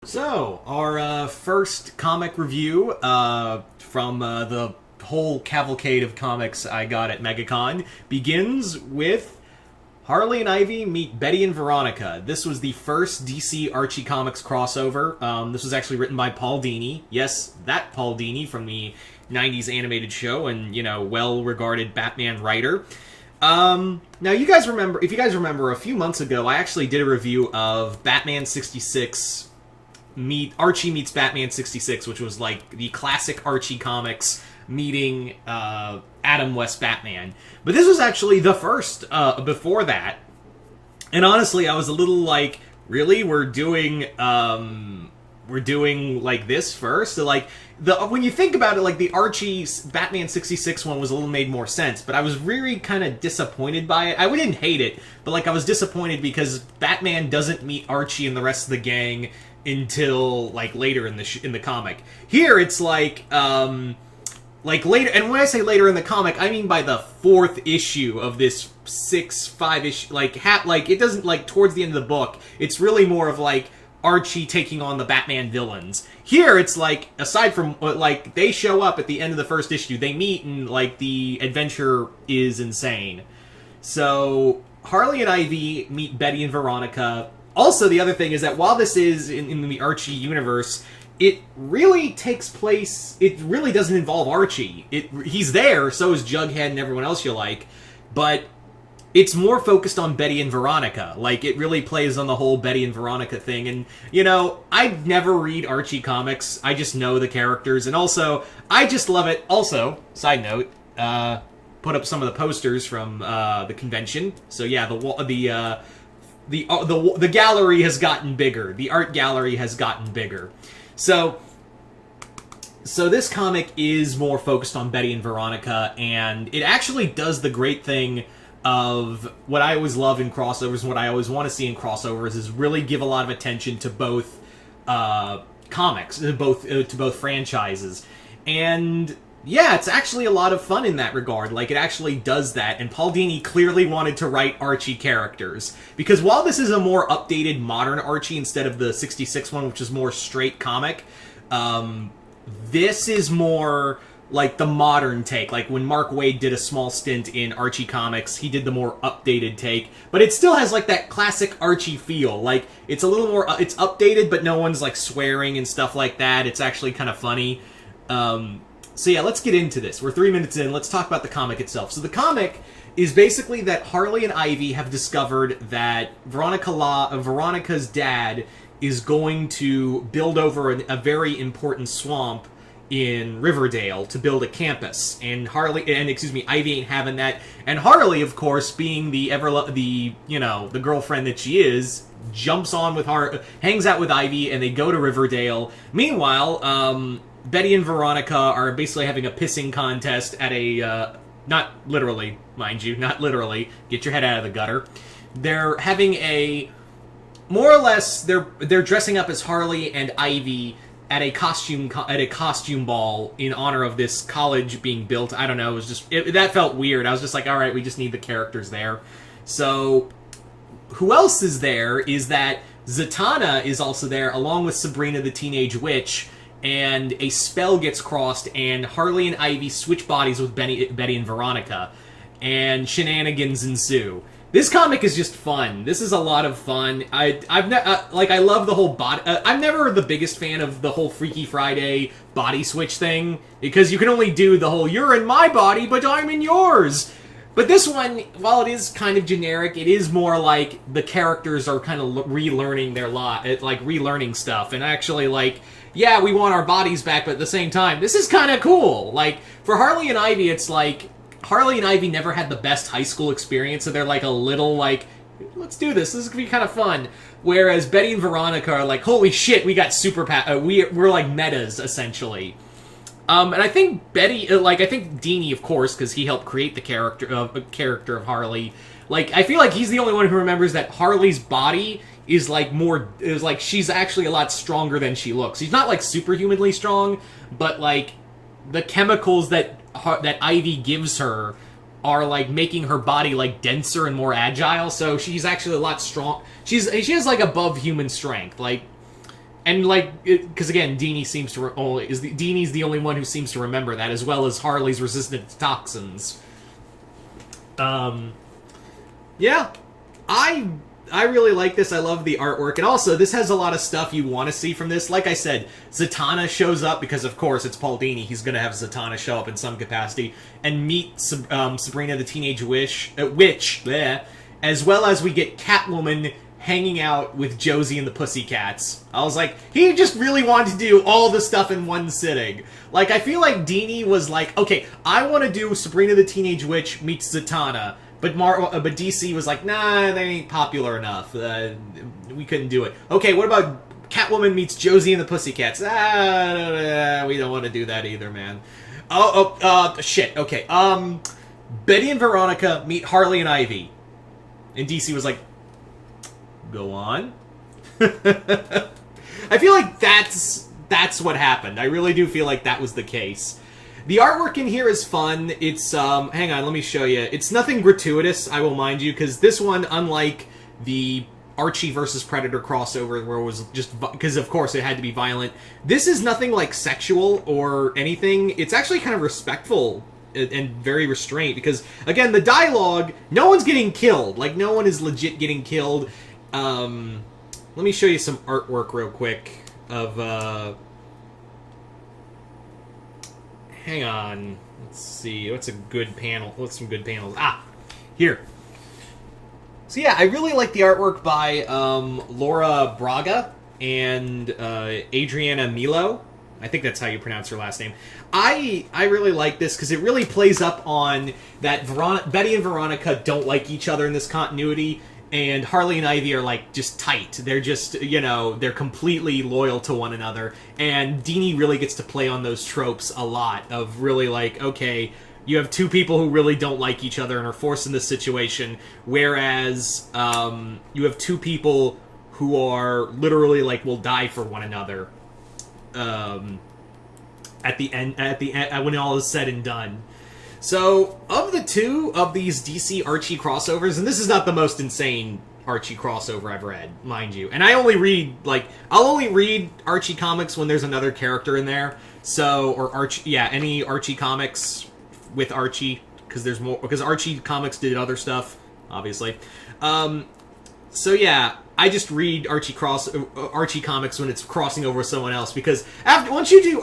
So, our first comic review from the whole cavalcade of comics I got at MegaCon begins with Harley and Ivy meet Betty and Veronica. This was the first DC Archie Comics crossover. This was actually written by Paul Dini. Yes, that Paul Dini from the 90s animated show and, well-regarded Batman writer. Now if you guys remember, a few months ago, I actually did a review of Batman 66 Archie meets Batman 66, which was like the classic Archie comics meeting Adam West Batman. But this was actually the first before that. And honestly, I was a little like, really? We're doing like this first? So, like, when you think about it, like the Archie Batman 66 one was a little made more sense, but I was really kind of disappointed by it. I didn't hate it, but like I was disappointed because Batman doesn't meet Archie and the rest of the gang until like later in the comic. Here it's like later, and when I say later in the comic, I mean by the fourth issue of this 5 issue, like it doesn't, like, towards the end of the book, it's really more of like Archie taking on the Batman villains. Here it's like, aside from like they show up at the end of the first issue, they meet, and like the adventure is insane. So Harley and Ivy meet Betty and Veronica. Also, the other thing is that while this is in the Archie universe, it really takes place... It really doesn't involve Archie. He's there, so is Jughead and everyone else you like, but it's more focused on Betty and Veronica. Like, it really plays on the whole Betty and Veronica thing, and, I never read Archie comics. I just know the characters, and also, I just love it. Also, side note, put up some of the posters from the convention. So yeah, the gallery has gotten bigger. The art gallery has gotten bigger. So this comic is more focused on Betty and Veronica, and it actually does the great thing of what I always love in crossovers, and what I always want to see in crossovers, is really give a lot of attention to both comics, to both franchises. And yeah, it's actually a lot of fun in that regard. Like, it actually does that, and Paul Dini clearly wanted to write Archie characters. Because while this is a more updated, modern Archie instead of the 66 one, which is more straight comic, this is more like the modern take. Like, when Mark Waid did a small stint in Archie comics, he did the more updated take. But it still has, like, that classic Archie feel. Like, it's a little more... it's updated, but no one's, like, swearing and stuff like that. It's actually kind of funny. So yeah, let's get into this. We're 3 minutes in. Let's talk about the comic itself. So the comic is basically that Harley and Ivy have discovered that Veronica's dad is going to build over a very important swamp in Riverdale to build a campus. And Ivy ain't having that. And Harley, of course, being the girlfriend that she is, jumps on with hangs out with Ivy, and they go to Riverdale. Meanwhile, Betty and Veronica are basically having a pissing contest at a, not literally, mind you, not literally, get your head out of the gutter. They're having more or less, they're dressing up as Harley and Ivy at a costume ball in honor of this college being built. I don't know, that felt weird. I was just like, alright, we just need the characters there. So, who else is there is that Zatanna is also there, along with Sabrina the Teenage Witch, and a spell gets crossed, and Harley and Ivy switch bodies with Betty and Veronica, and shenanigans ensue. This comic is just fun. This is a lot of fun. I love the whole body... I'm never the biggest fan of the whole Freaky Friday body switch thing, because you can only do the whole, you're in my body, but I'm in yours! But this one, while it is kind of generic, it is more like the characters are kind of relearning their relearning stuff, and actually, like, yeah, we want our bodies back, but at the same time, this is kind of cool. Like, for Harley and Ivy, it's like, Harley and Ivy never had the best high school experience, so they're like a little like, let's do this is gonna be kind of fun. Whereas Betty and Veronica are like, holy shit, we got we're like metas, essentially. And I think I think Dini, of course, because he helped create the character of Harley. Like, I feel like he's the only one who remembers that Harley's body is like she's actually a lot stronger than she looks. She's not like superhumanly strong, but like the chemicals that Ivy gives her are like making her body like denser and more agile. So she's actually a lot strong. She has like above human strength. Like, And like, because again, Deanie seems to Deanie's the only one who seems to remember that, as well as Harley's resistant to toxins. Yeah, I really like this. I love the artwork, and also this has a lot of stuff you want to see from this. Like I said, Zatanna shows up because, of course, it's Paul Dini. He's going to have Zatanna show up in some capacity and meet Sabrina the Teenage Witch, bleh, as well as we get Catwoman hanging out with Josie and the Pussycats. I was like, he just really wanted to do all the stuff in one sitting. Like, I feel like Deanie was like, okay, I want to do Sabrina the Teenage Witch meets Zatanna, but DC was like, nah, they ain't popular enough. We couldn't do it. Okay, what about Catwoman meets Josie and the Pussycats? We don't want to do that either, man. Shit, okay. Betty and Veronica meet Harley and Ivy. And DC was like, go on. I feel like that's what happened. I really do feel like that was the case. The artwork in here is fun. It's, hang on, let me show you. It's nothing gratuitous, I will mind you, because this one, unlike the Archie versus Predator crossover, where it was just, because of course it had to be violent, this is nothing like sexual or anything. It's actually kind of respectful and very restrained, because, again, the dialogue, no one's getting killed. Like, no one is legit getting killed. Let me show you some artwork real quick of, hang on. Let's see. What's a good panel? What's some good panels? Ah! Here. So yeah, I really like the artwork by Laura Braga and Adriana Milo. I think that's how you pronounce her last name. I really like this because it really plays up on that Betty and Veronica don't like each other in this continuity, and Harley and Ivy are, like, just tight. They're just, you know, they're completely loyal to one another. And Deanie really gets to play on those tropes a lot of really, like, okay, you have two people who really don't like each other and are forced in this situation, whereas you have two people who are literally, like, will die for one another at the end, when all is said and done. So, of the two of these DC Archie crossovers, and this is not the most insane Archie crossover I've read, mind you. And I only read, like, I'll only read Archie comics when there's another character in there. So, or Archie, yeah, any Archie comics with Archie, because there's more, because Archie comics did other stuff, obviously. So yeah, I just read Archie comics when it's crossing over with someone else, because once you do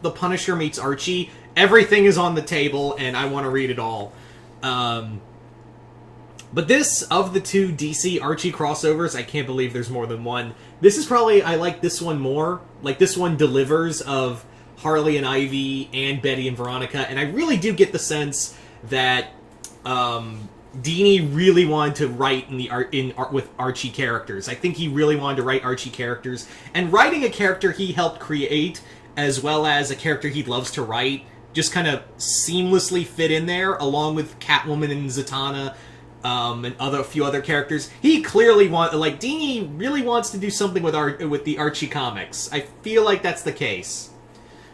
The Punisher meets Archie, everything is on the table, and I want to read it all. But this, of the two DC Archie crossovers, I can't believe there's more than one. This is probably, I like this one more. Like, this one delivers of Harley and Ivy and Betty and Veronica, and I really do get the sense that Deanie really wanted to write with Archie characters. I think he really wanted to write Archie characters, and writing a character he helped create, as well as a character he loves to write, just kind of seamlessly fit in there, along with Catwoman and Zatanna, and a few other characters. He clearly Deanie really wants to do something with the Archie comics. I feel like that's the case.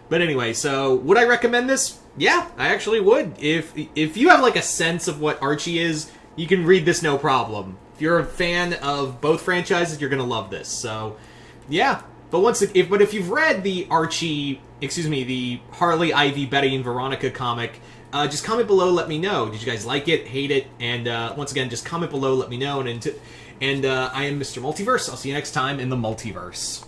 But anyway, so would I recommend this? Yeah, I actually would. If you have like a sense of what Archie is, you can read this no problem. If you're a fan of both franchises, you're gonna love this. So, yeah. But if you've read the the Harley, Ivy, Betty, and Veronica comic, just comment below, let me know. Did you guys like it, hate it? And once again, just comment below, let me know. And I am Mr. Multiverse. I'll see you next time in the multiverse.